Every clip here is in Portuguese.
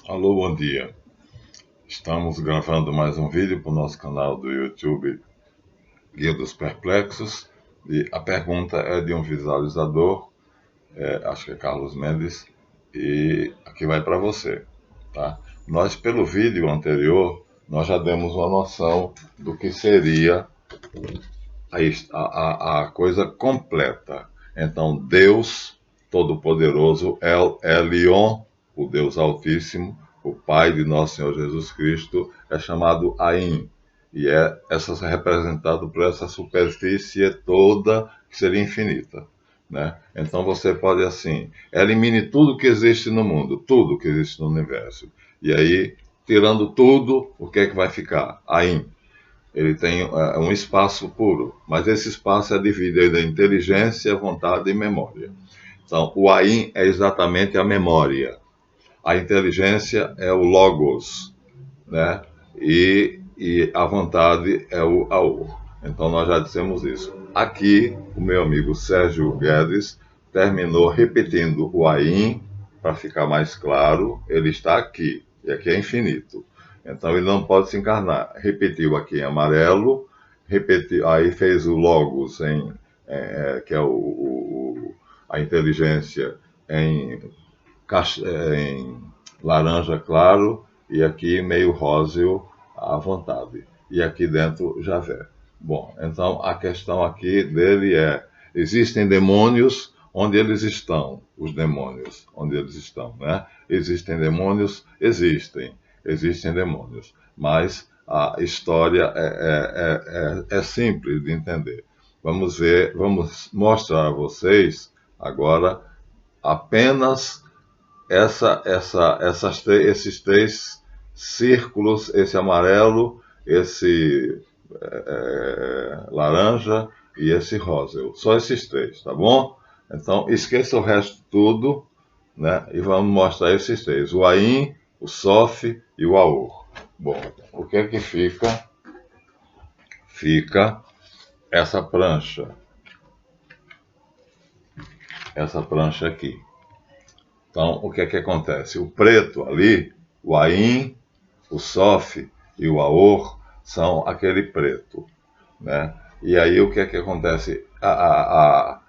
Alô, bom dia. Estamos gravando mais um vídeo para o nosso canal do YouTube Guia dos Perplexos. E a pergunta é de um visualizador, acho que é Carlos Mendes, e aqui vai para você. Tá? Nós, pelo vídeo anterior, nós já demos uma noção do que seria a coisa completa. Então, Deus Todo-Poderoso, El Elyon, o Deus Altíssimo, o Pai de nosso Senhor Jesus Cristo, é chamado Ain. E é representado por essa superfície toda que seria infinita. Né? Então você pode assim, elimine tudo que existe no mundo, tudo que existe no universo. E aí, tirando tudo, o que é que vai ficar? Ain. Ele tem um espaço puro, mas esse espaço é dividido em inteligência, vontade e memória. Então, o Ain é exatamente a memória. A inteligência é o Logos, né? E a vontade é o Aur. Então, nós já dissemos isso. Aqui, o meu amigo Sérgio Guedes terminou repetindo o Ain, para ficar mais claro, ele está aqui, e aqui é infinito. Então, ele não pode se encarnar. Repetiu aqui em amarelo, repetiu, aí fez o Logos, que é a inteligência, em em laranja claro, e aqui meio róseo à vontade. E aqui dentro Javé. Bom, então a questão aqui dele é: existem demônios onde eles estão? Os demônios, onde eles estão, né? Existem demônios? Existem demônios. Mas a história é simples de entender. Vamos mostrar a vocês agora apenas esses três círculos, esse amarelo, esse laranja e esse rosa. Só esses três, tá bom? Então, esqueça o resto tudo, né? E vamos mostrar esses três: o Ain, o Sof e o Aur. Bom, o que é que fica? Fica essa prancha aqui. Então, o que é que acontece? O preto ali, o Ain, o Sof e o Aor são aquele preto, né? E aí o que é que acontece? A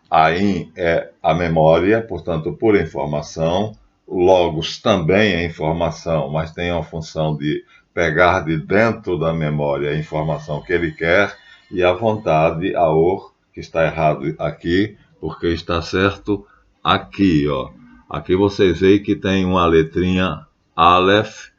Ain é a memória, portanto, pura informação. O Logos também é informação, mas tem a função de pegar de dentro da memória a informação que ele quer. E a vontade, Aor, que está errado aqui, porque está certo aqui, ó. Aqui vocês veem que tem uma letrinha Aleph,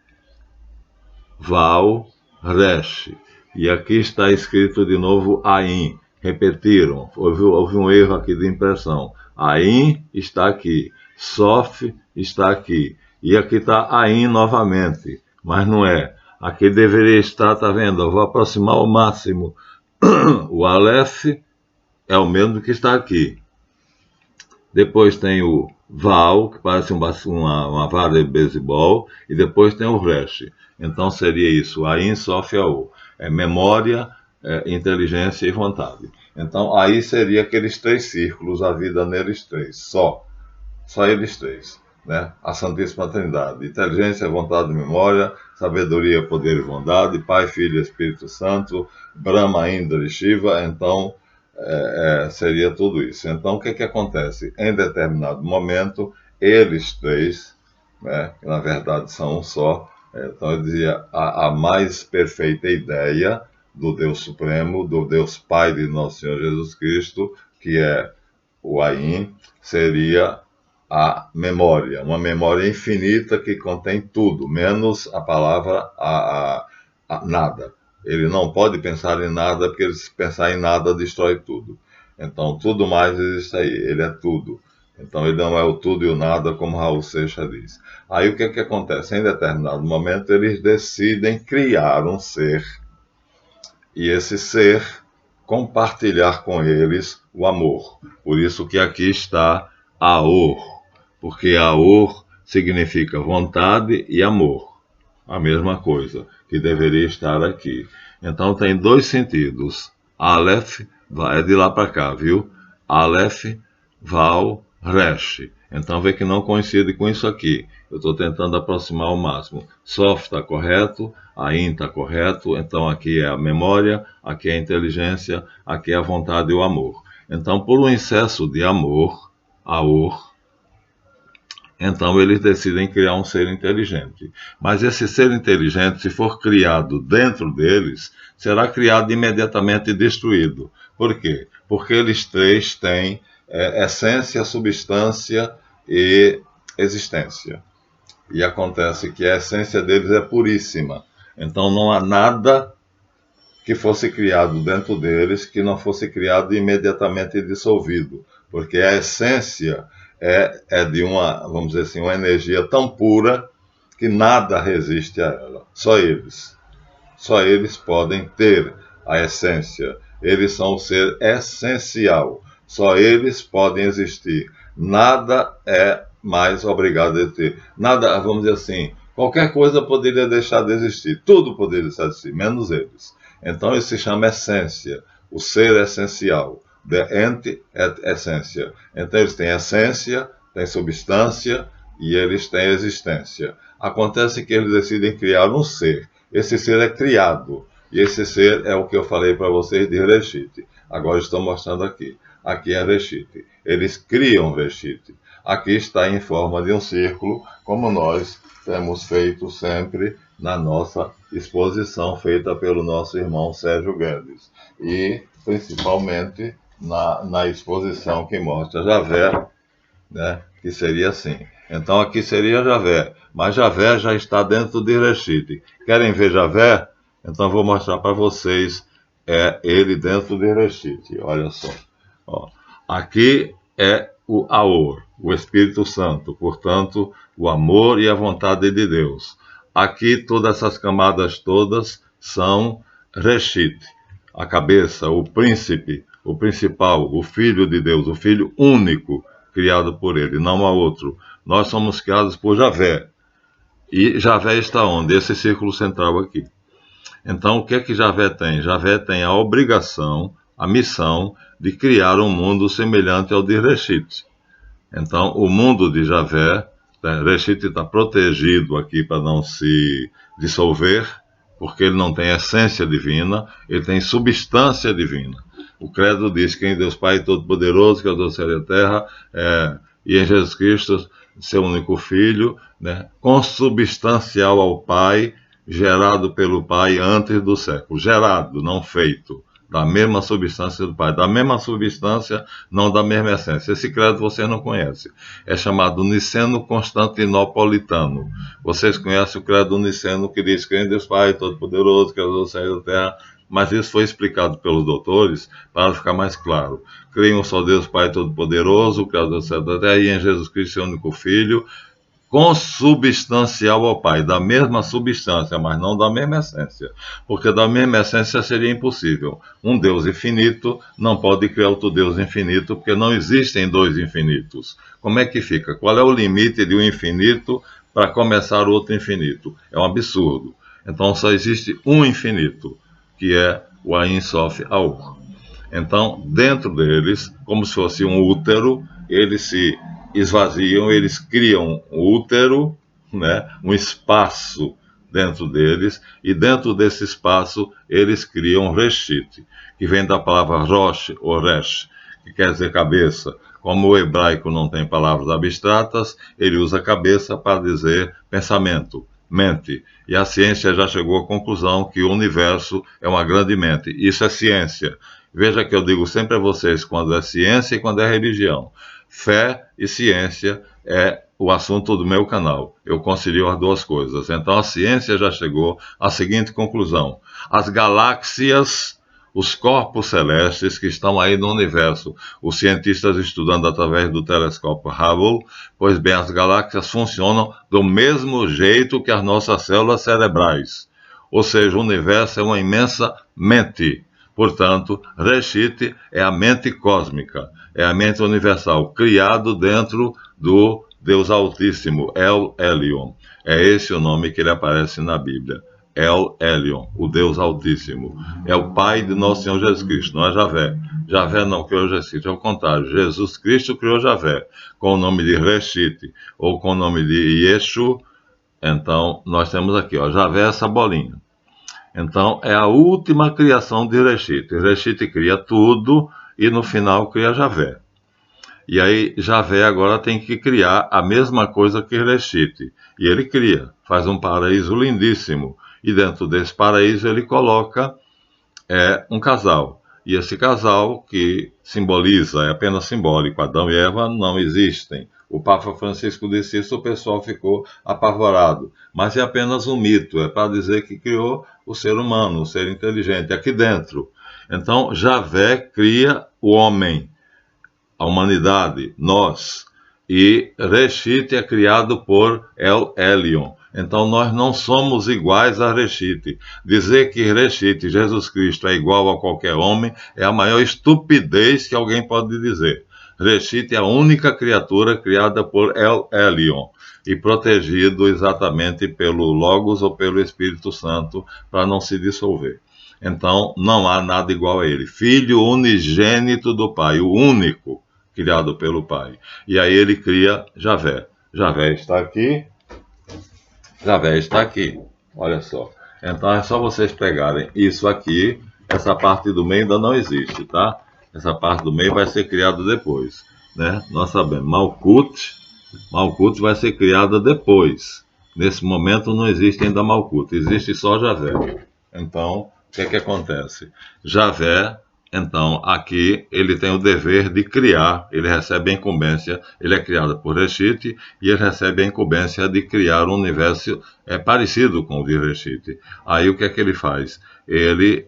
Val, Resh. E aqui está escrito de novo Ain. Repetiram. Houve um erro aqui de impressão. Ain está aqui. Sof está aqui. E aqui está Ain novamente. Mas não é. Aqui deveria estar, tá vendo? Eu vou aproximar ao máximo. O Aleph é o mesmo que está aqui. Depois tem o Val, que parece uma vara de beisebol, e depois tem o Resh. Então seria isso, Ain, Sof, Aur. É memória, inteligência e vontade. Então aí seria aqueles três círculos, a vida neles três, só eles três. Né? A Santíssima Trindade: inteligência, vontade e memória, sabedoria, poder e bondade, Pai, Filho e Espírito Santo, Brahma, Indra e Shiva. Então seria tudo isso. Então, o que que acontece? Em determinado momento, eles três, né, que na verdade são um só, então eu dizia, a mais perfeita ideia do Deus Supremo, do Deus Pai de Nosso Senhor Jesus Cristo, que é o Ain, seria a memória, uma memória infinita que contém tudo, menos a palavra nada. Ele não pode pensar em nada, porque se pensar em nada, destrói tudo. Então, tudo mais existe aí, ele é tudo. Então, ele não é o tudo e o nada, como Raul Seixas diz. Aí, o que é que acontece? Em determinado momento, eles decidem criar um ser, e esse ser compartilhar com eles o amor. Por isso que aqui está Aor, porque Aor significa vontade e amor. A mesma coisa, que deveria estar aqui. Então tem dois sentidos. Aleph, é de lá para cá, viu? Aleph, Val, Resh. Então vê que não coincide com isso aqui. Eu estou tentando aproximar ao máximo. Sof está correto, Ain está correto, então aqui é a memória, aqui é a inteligência, aqui é a vontade e o amor. Então, por um excesso de amor, Aor, então eles decidem criar um ser inteligente. Mas esse ser inteligente, se for criado dentro deles, será criado imediatamente destruído. Por quê? Porque eles três têm essência, substância e existência. E acontece que a essência deles é puríssima. Então não há nada que fosse criado dentro deles que não fosse criado imediatamente dissolvido. Porque a essência é de uma, vamos dizer assim, uma energia tão pura que nada resiste a ela. Só eles. Só eles podem ter a essência. Eles são o ser essencial. Só eles podem existir. Nada é mais obrigado a ter. Nada, vamos dizer assim, qualquer coisa poderia deixar de existir. Tudo poderia deixar de existir, menos eles. Então isso se chama essência, o ser essencial. The essência. Então eles têm essência, têm substância e eles têm existência. Acontece que eles decidem criar um ser. Esse ser é criado. E esse ser é o que eu falei para vocês de Reshit. Agora estou mostrando aqui. Aqui é Reshit. Eles criam Reshit. Aqui está em forma de um círculo, como nós temos feito sempre na nossa exposição feita pelo nosso irmão Sérgio Guedes. E principalmente na exposição que mostra Javé, né, que seria assim. Então aqui seria Javé, mas Javé já está dentro de Reshit. Querem ver Javé? Então vou mostrar para vocês ele dentro de Reshit. Olha só. Ó. Aqui é o Aor, o Espírito Santo, portanto, o amor e a vontade de Deus. Aqui todas essas camadas todas são Reshit, a cabeça, o príncipe, o principal, o filho de Deus, o filho único criado por ele, não há outro. Nós somos criados por Javé. E Javé está onde? Esse círculo central aqui. Então, o que é que Javé tem? Javé tem a obrigação, a missão de criar um mundo semelhante ao de Reshit. Então, o mundo de Javé, Reshit está protegido aqui para não se dissolver, porque ele não tem essência divina, ele tem substância divina. O credo diz que em Deus Pai Todo-Poderoso, que é o Deus do céu e da terra, e em Jesus Cristo, seu único Filho, né, consubstancial ao Pai, gerado pelo Pai antes do século. Gerado, não feito. Da mesma substância do Pai. Da mesma substância, não da mesma essência. Esse credo você não conhece. É chamado Niceno-Constantinopolitano. Vocês conhecem o credo niceno que diz que em Deus Pai Todo-Poderoso, que é o Deus do céu e da terra, mas isso foi explicado pelos doutores para ficar mais claro. Creio em um só Deus Pai Todo-Poderoso, Criador do céu e da terra, e em Jesus Cristo, seu único Filho, consubstancial ao Pai, da mesma substância, mas não da mesma essência, porque da mesma essência seria impossível. Um Deus infinito não pode criar outro Deus infinito, porque não existem dois infinitos. Como é que fica? Qual é o limite de um infinito para começar outro infinito? É um absurdo. Então só existe um infinito, que é o Ain Sof Aur. Então, dentro deles, como se fosse um útero, eles se esvaziam, eles criam um útero, né, um espaço dentro deles, e dentro desse espaço eles criam Reshit, que vem da palavra Rosh ou Resh, que quer dizer cabeça. Como o hebraico não tem palavras abstratas, ele usa cabeça para dizer pensamento, mente. E a ciência já chegou à conclusão que o universo é uma grande mente. Isso é ciência. Veja que eu digo sempre a vocês quando é ciência e quando é religião. Fé e ciência é o assunto do meu canal. Eu concilio as duas coisas. Então a ciência já chegou à seguinte conclusão: as galáxias, os corpos celestes que estão aí no universo, os cientistas estudando através do telescópio Hubble, pois bem, as galáxias funcionam do mesmo jeito que as nossas células cerebrais. Ou seja, o universo é uma imensa mente. Portanto, Reshit é a mente cósmica, é a mente universal, criado dentro do Deus Altíssimo, El Elyon. É esse o nome que ele aparece na Bíblia. El Elyon, o Deus Altíssimo. É o Pai de nosso Senhor Jesus Cristo, não é Javé. Javé não criou Jesus Cristo, é o contrário. Jesus Cristo criou Javé, com o nome de Reshit, ou com o nome de Yeshu. Então, nós temos aqui, ó, Javé, essa bolinha. Então, é a última criação de Reshit. Reshit cria tudo e no final cria Javé. E aí, Javé agora tem que criar a mesma coisa que Reshit. E ele cria, faz um paraíso lindíssimo. E dentro desse paraíso ele coloca um casal. E esse casal, que simboliza, é apenas simbólico, Adão e Eva não existem. O Papa Francisco disse isso, o pessoal ficou apavorado. Mas é apenas um mito, é para dizer que criou o ser humano, o ser inteligente, aqui dentro. Então, Javé cria o homem, a humanidade, nós. E Reshit é criado por El Elyon. Então nós não somos iguais a Reshit. Dizer que Reshit, Jesus Cristo, é igual a qualquer homem é a maior estupidez que alguém pode dizer. Reshit é a única criatura criada por El Elyon e protegido exatamente pelo Logos ou pelo Espírito Santo para não se dissolver. Então não há nada igual a ele. Filho unigênito do Pai, o único criado pelo Pai. E aí ele cria Javé. Javé está aqui. Javé está aqui. Olha só. Então é só vocês pegarem isso aqui. Essa parte do meio ainda não existe, tá? Essa parte do meio vai ser criada depois, né? Nós sabemos. Malkut vai ser criada depois. Nesse momento não existe ainda Malkut. Existe só Javé. Então, o que é que acontece? Javé, então, aqui ele tem o dever de criar, ele recebe a incumbência, ele é criado por Reshit e ele recebe a incumbência de criar um universo parecido com o de Reshit. Aí o que é que ele faz? Ele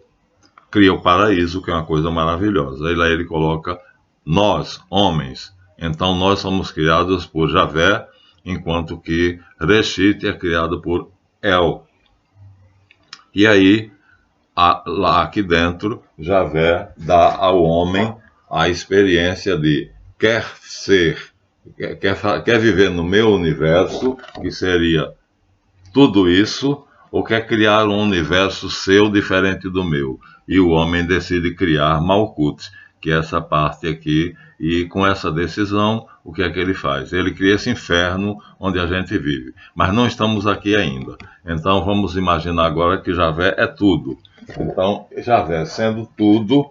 cria o paraíso, que é uma coisa maravilhosa. E lá ele coloca nós, homens. Então nós somos criados por Javé, enquanto que Reshit é criado por El. E aí, lá aqui dentro, Javé dá ao homem a experiência de quer viver no meu universo, que seria tudo isso, ou quer criar um universo seu diferente do meu. E o homem decide criar Malkut, que é essa parte aqui, e com essa decisão, o que é que ele faz? Ele cria esse inferno onde a gente vive. Mas não estamos aqui ainda. Então vamos imaginar agora que Javé é tudo. Então, Javé sendo tudo,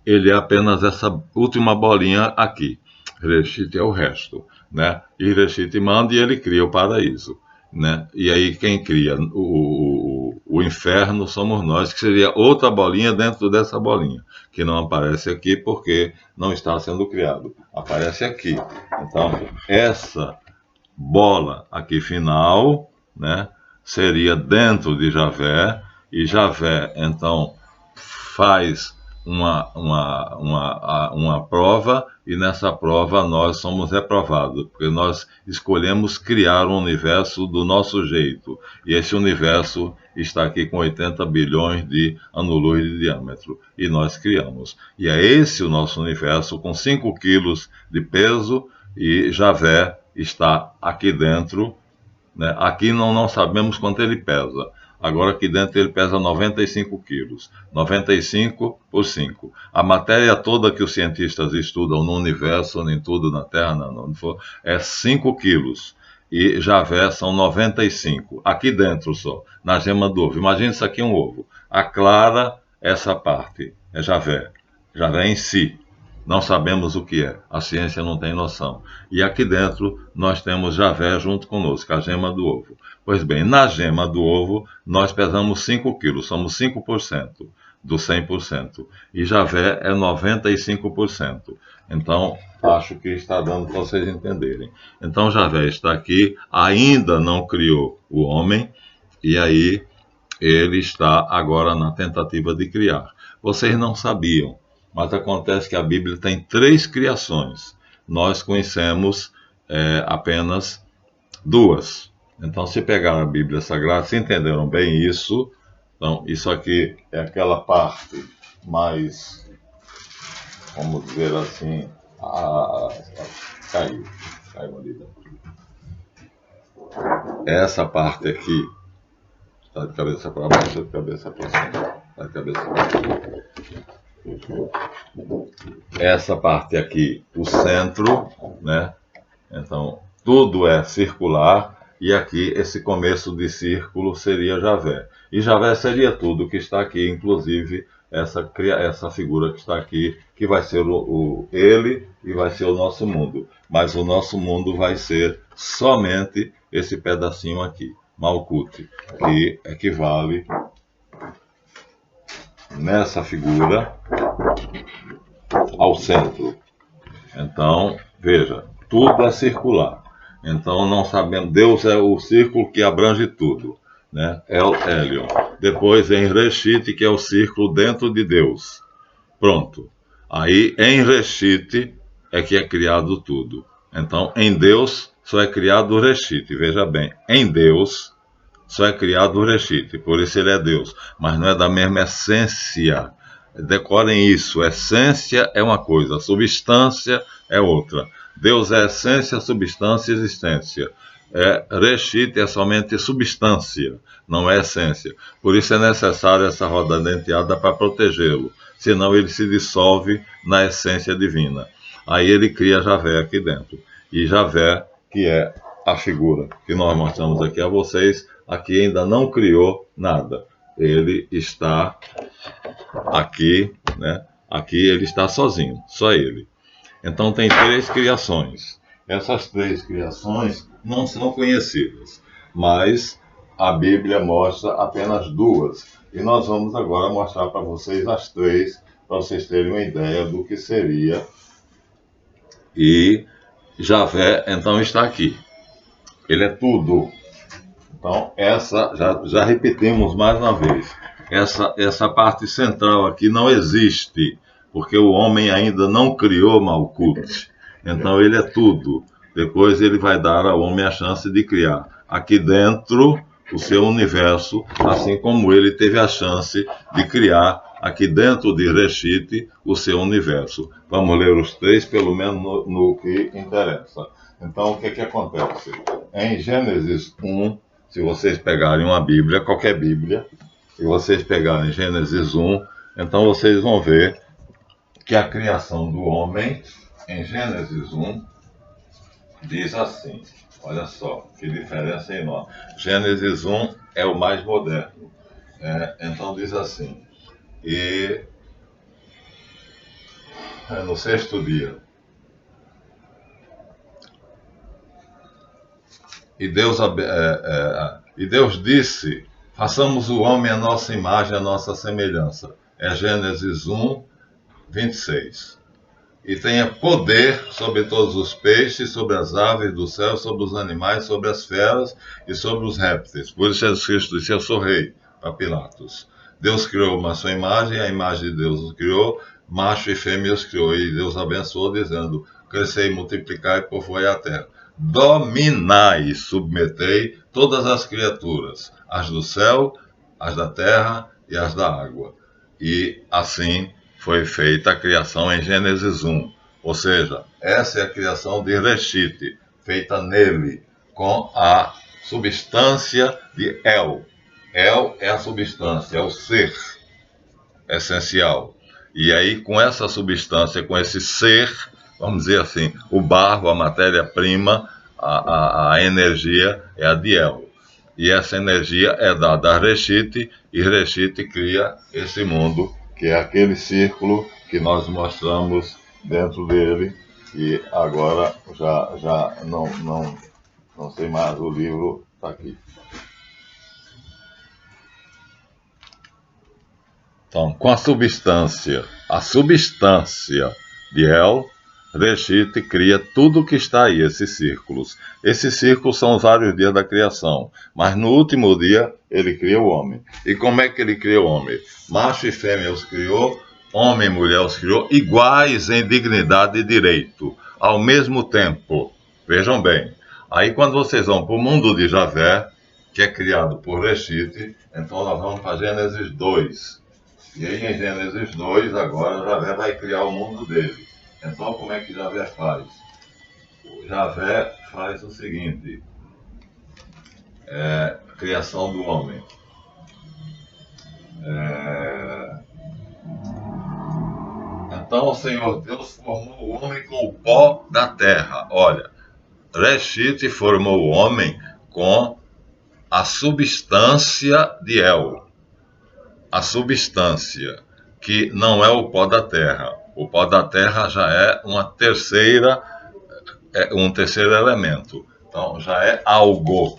ele é apenas essa última bolinha aqui. Reshit é o resto, né? E Reshit manda e ele cria o paraíso, né? E aí quem cria o inferno somos nós, que seria outra bolinha dentro dessa bolinha, que não aparece aqui porque não está sendo criado. Aparece aqui. Então, essa bola aqui final, né, seria dentro de Javé, e Javé, então, faz uma prova, e nessa prova nós somos reprovados, porque nós escolhemos criar um universo do nosso jeito, e esse universo está aqui com 80 bilhões de anos-luz de diâmetro, e nós criamos. E é esse o nosso universo, com 5 quilos de peso, e Javé está aqui dentro, né? Aqui não sabemos quanto ele pesa. Agora aqui dentro ele pesa 95 quilos. 95 por 5. A matéria toda que os cientistas estudam no universo, nem tudo na Terra, não for, é 5 quilos. E Javé são 95. Aqui dentro só, na gema do ovo. Imagina isso aqui um ovo. A clara, essa parte, é Javé. Javé em si. Não sabemos o que é, a ciência não tem noção. E aqui dentro nós temos Javé junto conosco, a gema do ovo. Pois bem, na gema do ovo nós pesamos 5 quilos, somos 5% do 100%. E Javé é 95%. Então, acho que está dando para vocês entenderem. Então, Javé está aqui, ainda não criou o homem, e aí ele está agora na tentativa de criar. Vocês não sabiam, mas acontece que a Bíblia tem 3 criações. Nós conhecemos apenas 2. Então, se pegaram a Bíblia Sagrada, se entenderam bem isso, então, isso aqui é aquela parte mais, vamos dizer assim, caiu ali dentro. Essa parte aqui, Está de cabeça para baixo, de cabeça para cima. Está de cabeça para cima. Essa parte aqui, o centro, né? Então, tudo é circular, e aqui esse começo de círculo seria Javé. E Javé seria tudo que está aqui, inclusive essa figura que está aqui, que vai ser ele e vai ser o nosso mundo. Mas o nosso mundo vai ser somente esse pedacinho aqui, Malkuth, que equivale nessa figura ao centro. Então, veja, tudo é circular. Então, não sabemos, Deus é o círculo que abrange tudo, né? El Elyon. Depois em Reshit, que é o círculo dentro de Deus. Pronto. Aí, em Reshit, é que é criado tudo. Então, em Deus, só é criado o Reshit. Veja bem, em Deus, só é criado o Reshit. Por isso ele é Deus. Mas não é da mesma essência. Decorem isso, essência é uma coisa, substância é outra. Deus é essência, substância e existência. Reshit é somente substância, não é essência. Por isso é necessário essa roda denteada para protegê-lo, senão ele se dissolve na essência divina. Aí ele cria Javé aqui dentro. E Javé, que é a figura que nós mostramos aqui a vocês, aqui ainda não criou nada. Ele está aqui, né? Aqui ele está sozinho, só ele. Então tem 3 criações. Essas 3 criações não são conhecidas, mas a Bíblia mostra apenas 2. E nós vamos agora mostrar para vocês as 3, para vocês terem uma ideia do que seria. E Javé, então, está aqui. Ele é tudo. Então, essa, já repetimos mais uma vez, essa parte central aqui não existe, porque o homem ainda não criou Malkuth. Então, ele é tudo. Depois ele vai dar ao homem a chance de criar aqui dentro o seu universo, assim como ele teve a chance de criar aqui dentro de Reshit o seu universo. Vamos ler os 3, pelo menos no que interessa. Então, o que acontece? Em Gênesis 1, se vocês pegarem uma Bíblia, qualquer Bíblia, e vocês pegarem Gênesis 1, então vocês vão ver que a criação do homem, em Gênesis 1, diz assim. Olha só, que diferença enorme. Gênesis 1 é o mais moderno. Então diz assim, e no 6º dia, e Deus disse, façamos o homem à nossa imagem, à nossa semelhança. É Gênesis 1, 26. E tenha poder sobre todos os peixes, sobre as aves do céu, sobre os animais, sobre as feras e sobre os répteis. Por isso Jesus Cristo disse, eu sou rei, para Pilatos. Deus criou uma sua imagem, a imagem de Deus os criou, macho e fêmea os criou. E Deus abençoou, dizendo, crescei, multiplicai e povoai a terra. Dominai, submetei todas as criaturas, as do céu, as da terra e as da água. E assim foi feita a criação em Gênesis 1. Ou seja, essa é a criação de Reshit, feita nele, com a substância de El. El é a substância, é o ser essencial. E aí, com essa substância, com esse ser, vamos dizer assim, o barro, a matéria-prima, a energia é a de El. E essa energia é dada a Reshit, e Reshit cria esse mundo, que é aquele círculo que nós mostramos dentro dele, e agora já não sei mais, o livro está aqui. Então, com a substância de El, Reshit cria tudo que está aí, esses círculos. Esses círculos são os vários dias da criação, mas no último dia ele cria o homem. E como é que ele cria o homem? Macho e fêmea os criou, homem e mulher os criou, iguais em dignidade e direito, ao mesmo tempo. Vejam bem, aí quando vocês vão para o mundo de Javé, que é criado por Reshit, então nós vamos para Gênesis 2. E aí em Gênesis 2, agora, Javé vai criar o mundo dele. Então, como é que Javé faz? O Javé faz o seguinte, criação do homem. Então o Senhor Deus formou o homem com o pó da terra. Olha, Reshit formou o homem com a substância de El. A substância, que não é o pó da terra. O pó da terra já é um terceiro elemento. Então já é algo.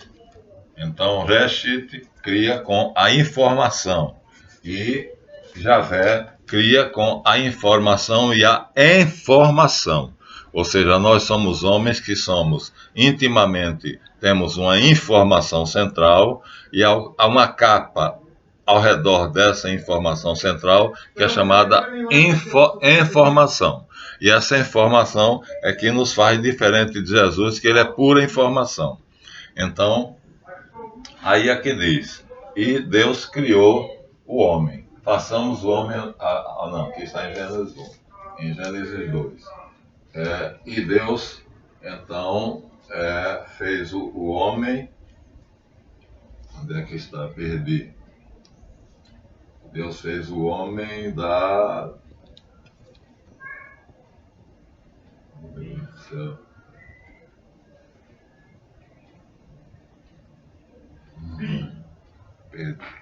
Então Reshit cria com a informação e Javé cria com a informação e a informação. Ou seja, nós somos homens que somos intimamente, temos uma informação central e há uma capa ao redor dessa informação central que é chamada informação. E essa informação é que nos faz diferente de Jesus, que ele é pura informação. Então, aí é que diz, e Deus criou o homem. Façamos o homem... não, aqui está em Gênesis 1. Em Gênesis 2. E Deus, então, fez o homem... Onde é que está? Perdi. Deus fez o homem da... Meu Deus do céu. Perdi.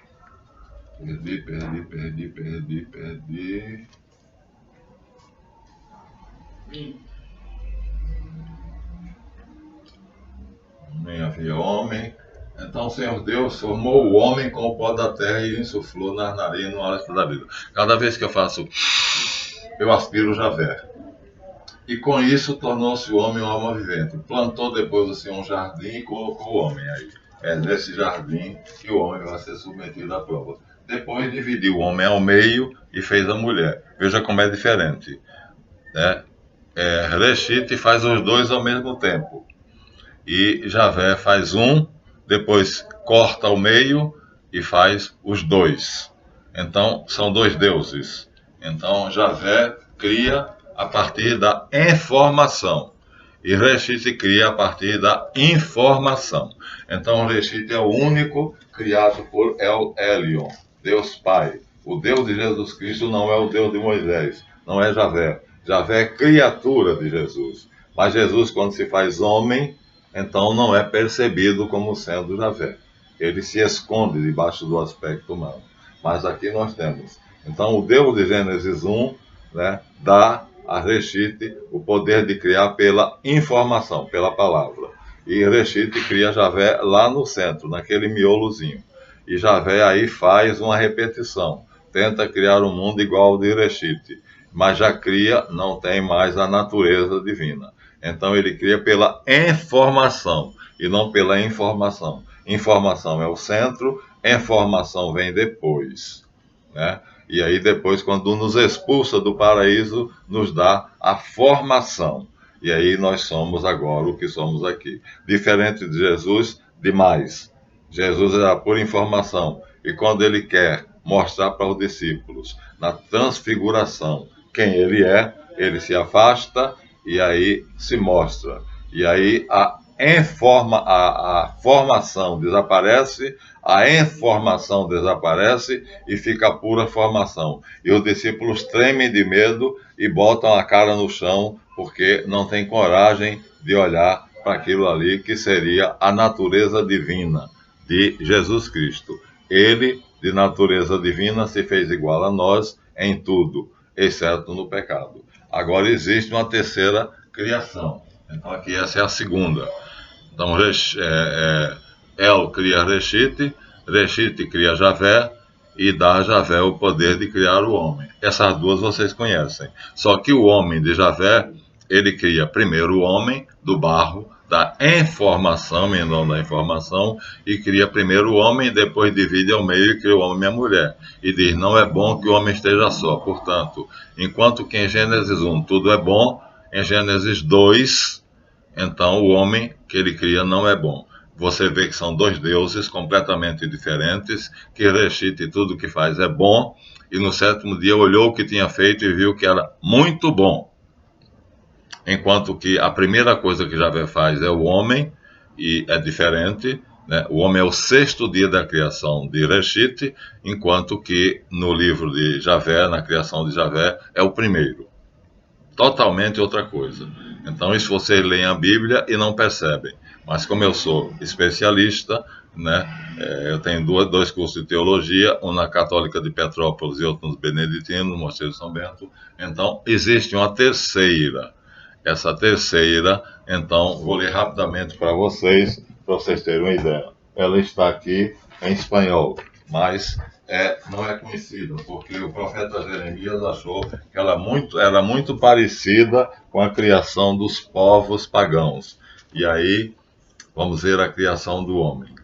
Nem havia homem. Então o Senhor Deus formou o homem com o pó da terra e insuflou nas narinas no hálito da vida. Cada vez que eu faço, eu aspiro Javé. E com isso tornou-se o homem uma alma vivente. Plantou depois o Senhor um jardim e colocou o homem aí. É nesse jardim que o homem vai ser submetido à prova. Depois dividiu o homem ao meio e fez a mulher. Veja como é diferente. Né? Reshit faz os dois ao mesmo tempo. E Javé faz um, depois corta ao meio e faz os dois. Então, são dois deuses. Então, Javé cria a partir da informação. E Reshit cria a partir da informação. Então, Reshit é o único criado por El Elyon, Deus Pai. O Deus de Jesus Cristo não é o Deus de Moisés, não é Javé. Javé é criatura de Jesus. Mas Jesus, quando se faz homem, então não é percebido como sendo Javé. Ele se esconde debaixo do aspecto humano. Mas aqui nós temos. Então, o Deus de Gênesis 1, né, dá a Reshit o poder de criar pela informação, pela palavra. E Reshit cria Javé lá no centro, naquele miolozinho. E Javé aí faz uma repetição. Tenta criar um mundo igual ao de Reshit. Mas já cria, não tem mais a natureza divina. Então ele cria pela informação e não pela informação. Informação é o centro, informação vem depois, né? E aí depois, quando nos expulsa do paraíso, nos dá a formação. E aí nós somos agora o que somos aqui. Diferente de Jesus, demais. Jesus era por informação. E quando ele quer mostrar para os discípulos, na transfiguração, quem ele é, ele se afasta e aí se mostra. E aí a formação desaparece, a informação desaparece e fica a pura formação. E os discípulos tremem de medo e botam a cara no chão porque não têm coragem de olhar para aquilo ali que seria a natureza divina de Jesus Cristo. Ele, de natureza divina, se fez igual a nós em tudo, exceto no pecado. Agora existe uma terceira criação. Então aqui essa é a segunda. Então El cria Reshit, Reshit cria Javé e dá a Javé o poder de criar o homem. Essas duas vocês conhecem. Só que o homem de Javé, ele cria primeiro o homem do barro, da informação, e não da informação, e cria primeiro o homem, depois divide ao meio e cria o homem e a mulher. E diz, não é bom que o homem esteja só. Portanto, enquanto que em Gênesis 1 tudo é bom, em Gênesis 2, então o homem que ele cria não é bom. Você vê que são dois deuses completamente diferentes, que Reshit tudo que faz é bom, e no sétimo dia olhou o que tinha feito e viu que era muito bom. Enquanto que a primeira coisa que Javé faz é o homem, e é diferente, né? O homem é o sexto dia da criação de Reshit, enquanto que no livro de Javé, na criação de Javé, é o primeiro. Totalmente outra coisa. Então, isso vocês leem a Bíblia e não percebem. Mas como eu sou especialista, né, eu tenho dois cursos de teologia, um na Católica de Petrópolis e outro nos Beneditinos, no Mosteiro de São Bento. Então, existe uma terceira. Essa terceira, então, vou ler rapidamente para vocês terem uma ideia. Ela está aqui em espanhol, mas não é conhecida, porque o profeta Jeremias achou que ela era muito parecida com a criação dos povos pagãos. E aí, vamos ver a criação do homem.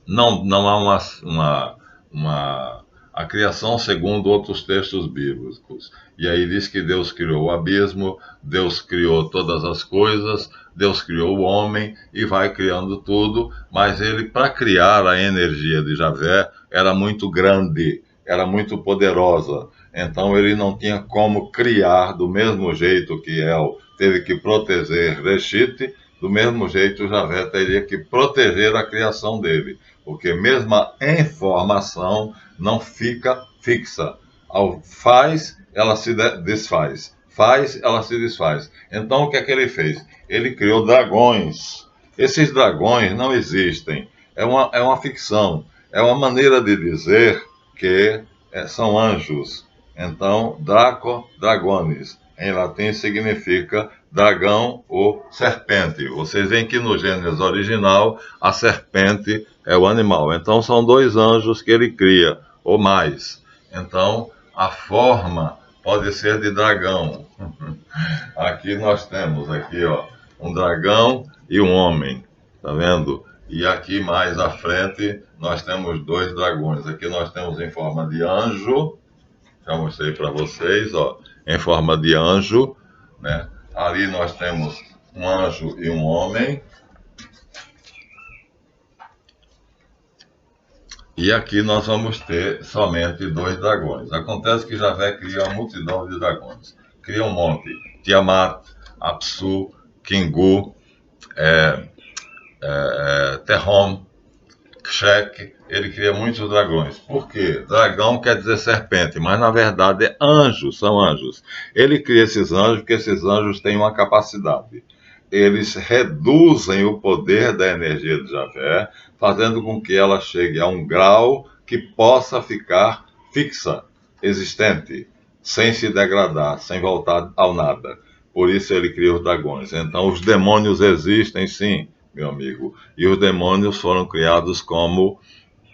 Não há a criação segundo outros textos bíblicos. E aí diz que Deus criou o abismo, Deus criou todas as coisas, Deus criou o homem e vai criando tudo, mas ele, para criar a energia de Javé, era muito grande, era muito poderosa. Então ele não tinha como criar do mesmo jeito que El teve que proteger Reshit, do mesmo jeito Javé teria que proteger a criação dele, porque mesmo a informação não fica fixa. Faz, ela se desfaz. Faz, ela se desfaz. Então, o que é que ele fez? Ele criou dragões. Esses dragões não existem. É uma ficção. É uma maneira de dizer que são anjos. Então, dragones, em latim, significa dragão ou serpente. Vocês veem que no Gênesis original, a serpente é o animal. Então, são dois anjos que ele cria, ou mais. Então, a forma pode ser de dragão. Aqui nós temos um dragão e um homem, tá vendo? E aqui mais à frente nós temos dois dragões. Aqui nós temos em forma de anjo, já mostrei para vocês, em forma de anjo, né? Ali nós temos um anjo e um homem. E aqui nós vamos ter somente dois dragões. Acontece que Javé cria uma multidão de dragões. Cria um monte. Tiamat, Apsu, Kingu, Terrom, Kshek. Ele cria muitos dragões. Por quê? Dragão quer dizer serpente, mas na verdade é anjos, são anjos. Ele cria esses anjos porque esses anjos têm uma capacidade. Eles reduzem o poder da energia de Javé, fazendo com que ela chegue a um grau que possa ficar fixa, existente, sem se degradar, sem voltar ao nada. Por isso ele cria os dragões. Então os demônios existem sim, meu amigo. E os demônios foram criados como...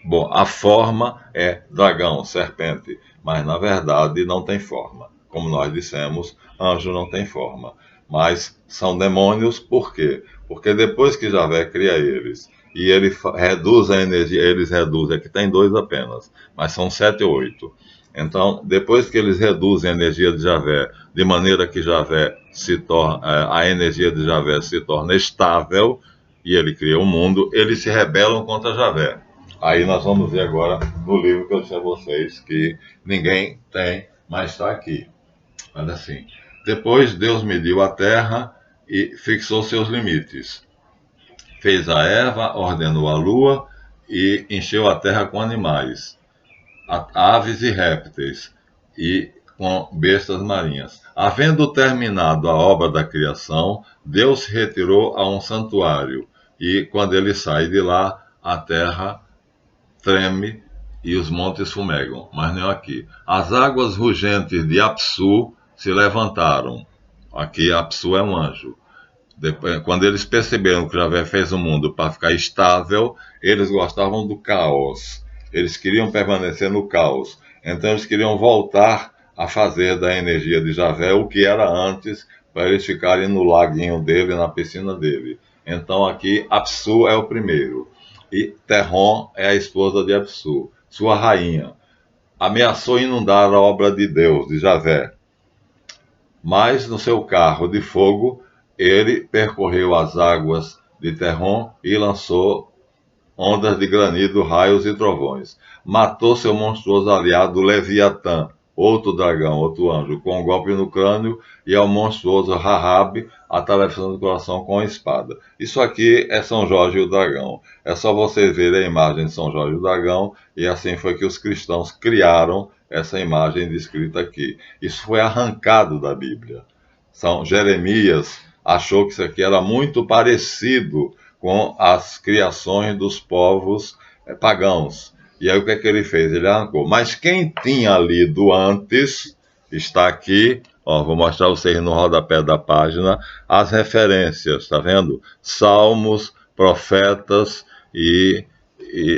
Bom, a forma é dragão, serpente, mas na verdade não tem forma. Como nós dissemos, anjo não tem forma. Mas são demônios, por quê? Porque depois que Javé cria eles, e ele reduz a energia, eles reduzem, aqui tem dois apenas, mas são 7 ou 8. Então, depois que eles reduzem a energia de Javé, de maneira que Javé a energia de Javé se torna estável, e ele cria o mundo, eles se rebelam contra Javé. Aí nós vamos ver agora no livro que eu disse a vocês, que ninguém tem, mas está aqui. Olha assim. Depois Deus mediu a terra e fixou seus limites. Fez a erva, ordenou a lua e encheu a terra com animais, aves e répteis, e com bestas marinhas. Havendo terminado a obra da criação, Deus se retirou a um santuário, e quando ele sai de lá, a terra treme e os montes fumegam. Mas não é aqui. As águas rugentes de Apsu se levantaram. Aqui Apsu é um anjo. Depois, quando eles perceberam que Javé fez o mundo para ficar estável, eles gostavam do caos. Eles queriam permanecer no caos. Então eles queriam voltar a fazer da energia de Javé o que era antes, para eles ficarem no laguinho dele, na piscina dele. Então aqui Apsu é o primeiro. E Terrom é a esposa de Apsu, sua rainha. Ameaçou inundar a obra de Deus, de Javé. Mas no seu carro de fogo, ele percorreu as águas de Terrom e lançou ondas de granizo, raios e trovões. Matou seu monstruoso aliado Leviatã, outro dragão, outro anjo, com um golpe no crânio, e ao monstruoso Rahab, atravessando o coração com a espada. Isso aqui é São Jorge e o Dragão. É só você ver a imagem de São Jorge e o Dragão, e assim foi que os cristãos criaram essa imagem descrita aqui. Isso foi arrancado da Bíblia. Jeremias achou que isso aqui era muito parecido com as criações dos povos pagãos. E aí o que é que ele fez? Ele arrancou. Mas quem tinha lido antes, está aqui, ó, vou mostrar a vocês no rodapé da página, as referências, tá vendo? Salmos, profetas e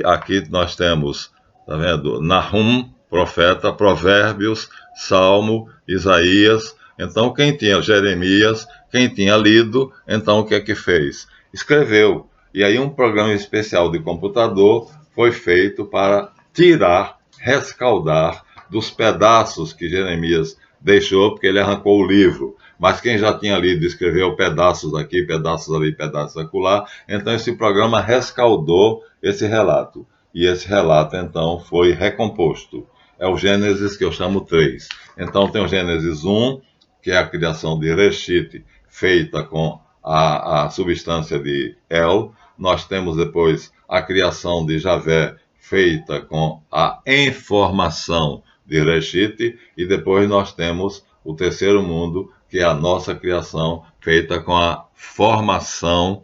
aqui nós temos, tá vendo? Nahum, profeta, Provérbios, Salmo, Isaías. Então quem tinha Jeremias, quem tinha lido, então o que é que fez? Escreveu. E aí um programa especial de computador foi feito para tirar, rescaldar dos pedaços que Jeremias deixou, porque ele arrancou o livro. Mas quem já tinha lido escreveu pedaços aqui, pedaços ali, pedaços acolá. Então esse programa rescaldou esse relato. E esse relato, então, foi recomposto. É o Gênesis que eu chamo 3. Então tem o Gênesis 1, que é a criação de Reshit, feita com a substância de El. Nós temos depois a criação de Javé, feita com a informação de Reshit, e depois nós temos o terceiro mundo, que é a nossa criação, feita com a formação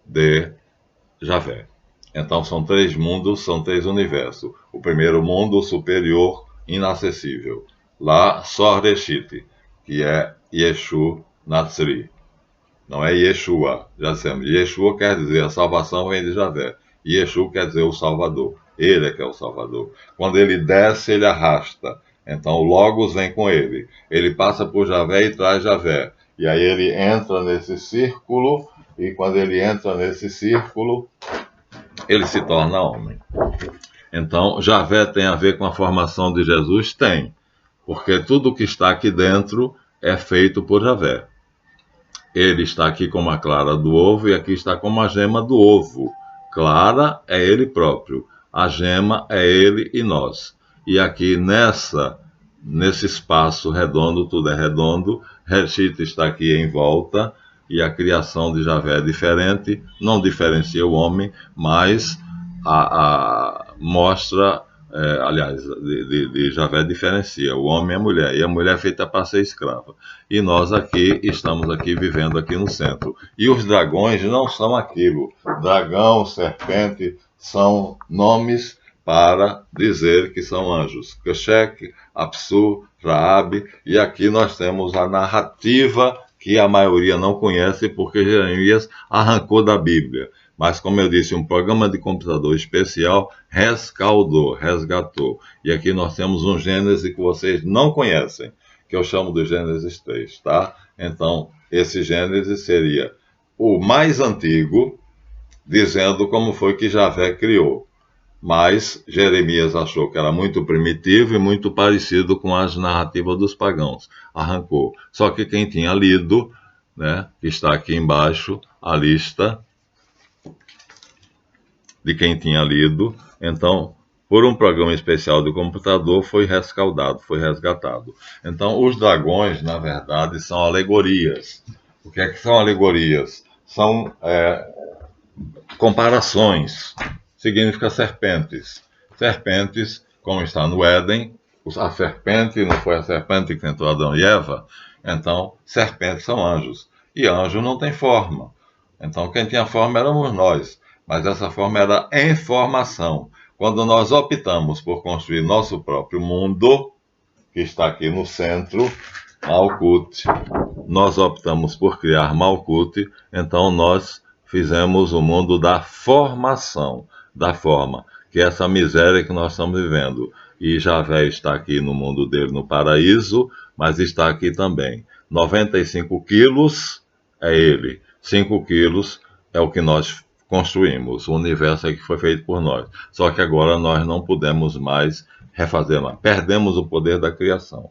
de Javé. Então são 3 mundos, são 3 universos. O primeiro mundo, superior, inacessível. Lá só Reshit, que é Yeshu Natsri. Não é Yeshua, já dissemos. Yeshua quer dizer a salvação vem de Javé. Yeshu quer dizer o Salvador. Ele é que é o Salvador. Quando ele desce, ele arrasta. Então o Logos vem com ele. Ele passa por Javé e traz Javé. E aí ele entra nesse círculo, e quando ele entra nesse círculo, ele se torna homem. Então, Javé tem a ver com a formação de Jesus? Tem. Porque tudo que está aqui dentro é feito por Javé. Ele está aqui como a clara do ovo e aqui está como a gema do ovo. Clara é ele próprio. A gema é ele e nós. E aqui nesse espaço redondo, tudo é redondo. Reshit está aqui em volta. E a criação de Javé é diferente. Não diferencia o homem, mas mostra... aliás, de Javé diferencia o homem e a mulher. E a mulher é feita para ser escrava. E nós aqui, estamos aqui vivendo aqui no centro. E os dragões não são aquilo. Dragão, serpente, são nomes para dizer que são anjos. Keshek, Apsu, Raab. E aqui nós temos a narrativa que a maioria não conhece porque Jeremias arrancou da Bíblia. Mas, como eu disse, um programa de computador especial rescaldou, resgatou. E aqui nós temos um Gênesis que vocês não conhecem, que eu chamo de Gênesis 3, tá? Então, esse Gênesis seria o mais antigo, dizendo como foi que Javé criou. Mas Jeremias achou que era muito primitivo e muito parecido com as narrativas dos pagãos. Arrancou. Só que quem tinha lido, né, que está aqui embaixo, a lista de quem tinha lido, então, por um programa especial de computador, foi rescaldado, foi resgatado. Então, os dragões, na verdade, são alegorias. O que é que são alegorias? São comparações. Significa serpentes. Serpentes, como está no Éden, a serpente, não foi a serpente que tentou Adão e Eva? Então, serpentes são anjos. E anjo não tem forma. Então, quem tinha forma éramos nós. Mas essa forma era informação. Quando nós optamos por construir nosso próprio mundo, que está aqui no centro, Malkut, nós optamos por criar Malkut, então nós fizemos o mundo da formação, da forma, que é essa miséria que nós estamos vivendo. E Javé está aqui no mundo dele, no paraíso, mas está aqui também. 95 quilos é ele, 5 quilos é o que nós construímos, o universo é que foi feito por nós. Só que agora nós não podemos mais refazer mais. Perdemos o poder da criação.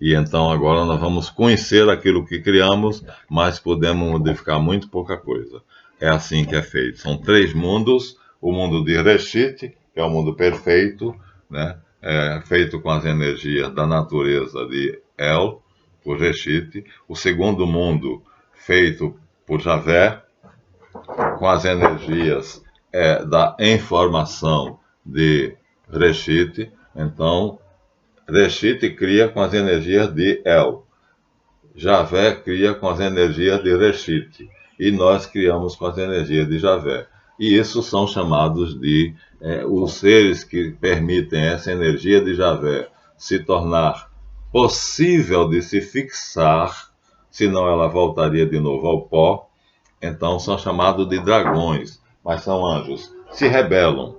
E então agora nós vamos conhecer aquilo que criamos, mas podemos modificar muito pouca coisa. É assim que é feito. São 3 mundos. O mundo de Reshit, que é o mundo perfeito, né? feito com as energias da natureza de El, por Reshit. O segundo mundo, feito por Javé, com as energias da informação de Reshit. Então, Reshit cria com as energias de El. Javé cria com as energias de Reshit. E nós criamos com as energias de Javé. E isso são chamados de os seres que permitem essa energia de Javé se tornar possível de se fixar, senão ela voltaria de novo ao pó. Então são chamados de dragões, mas são anjos. Se rebelam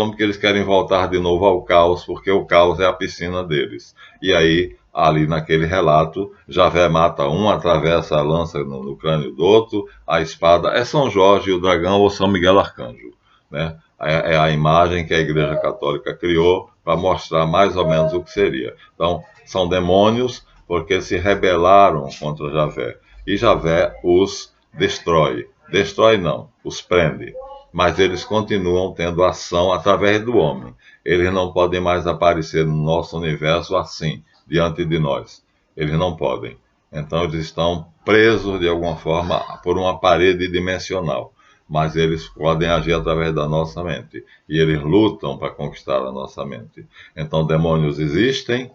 porque eles querem voltar de novo ao caos, porque o caos é a piscina deles. E aí, ali naquele relato, Javé mata um, atravessa a lança no crânio do outro, a espada é São Jorge o dragão ou São Miguel Arcanjo, né? É a imagem que a Igreja Católica criou para mostrar mais ou menos o que seria. Então, são demônios porque se rebelaram contra Javé. E Javé os destrói. Destrói não, os prende. Mas eles continuam tendo ação através do homem. Eles não podem mais aparecer no nosso universo assim, diante de nós. Eles não podem. Então eles estão presos de alguma forma por uma parede dimensional. Mas eles podem agir através da nossa mente. E eles lutam para conquistar a nossa mente. Então demônios existem,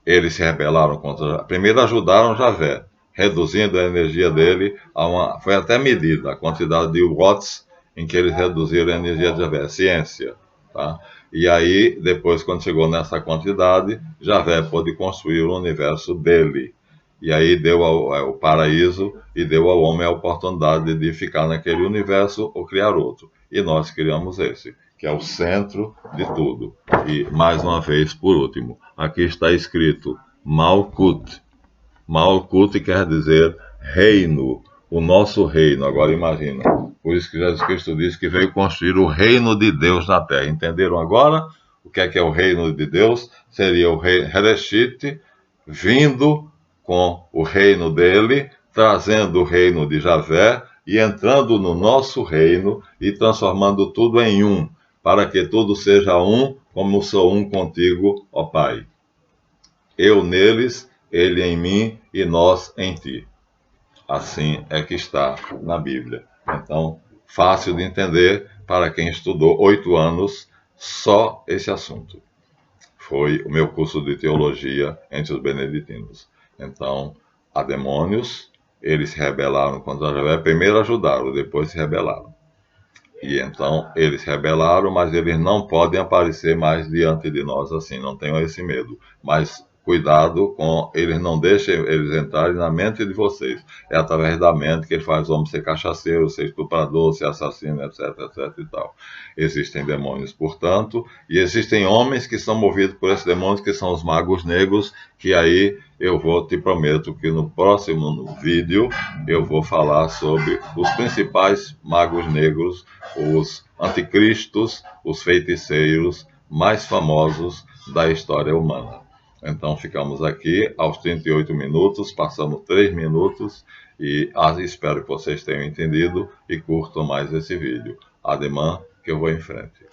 eles se rebelaram contra... Primeiro ajudaram Javé, reduzindo a energia dele a uma... Foi até medida a quantidade de watts em que eles reduziram a energia de Javé, ciência, tá? E aí, depois, quando chegou nessa quantidade, Javé pôde construir o universo dele. E aí deu ao paraíso e deu ao homem a oportunidade de ficar naquele universo ou criar outro. E nós criamos esse, que é o centro de tudo. E, mais uma vez, por último, aqui está escrito Malkut. Malkut quer dizer reino, o nosso reino. Agora imagina. Por isso que Jesus Cristo disse que veio construir o reino de Deus na terra. Entenderam agora o que é o reino de Deus? Seria o rei Hereshit vindo com o reino dele, trazendo o reino de Javé e entrando no nosso reino e transformando tudo em um, para que tudo seja um, como sou um contigo, ó Pai. Eu neles, ele em mim e nós em ti. Assim é que está na Bíblia. Então, fácil de entender para quem estudou 8 anos só esse assunto. Foi o meu curso de teologia entre os beneditinos. Então, há demônios, eles se rebelaram contra Javé. Primeiro ajudaram, depois se rebelaram. E então, eles se rebelaram, mas eles não podem aparecer mais diante de nós assim, não tenham esse medo. Mas cuidado com eles, não deixem eles entrarem na mente de vocês. É através da mente que ele faz o homem ser cachaceiro, ser estuprador, ser assassino, etc, etc e tal. Existem demônios, portanto, e existem homens que são movidos por esses demônios, que são os magos negros, que aí te prometo que no próximo vídeo eu vou falar sobre os principais magos negros, os anticristos, os feiticeiros mais famosos da história humana. Então ficamos aqui aos 38 minutos, passamos 3 minutos e espero que vocês tenham entendido e curtam mais esse vídeo. Ademã, que eu vou em frente.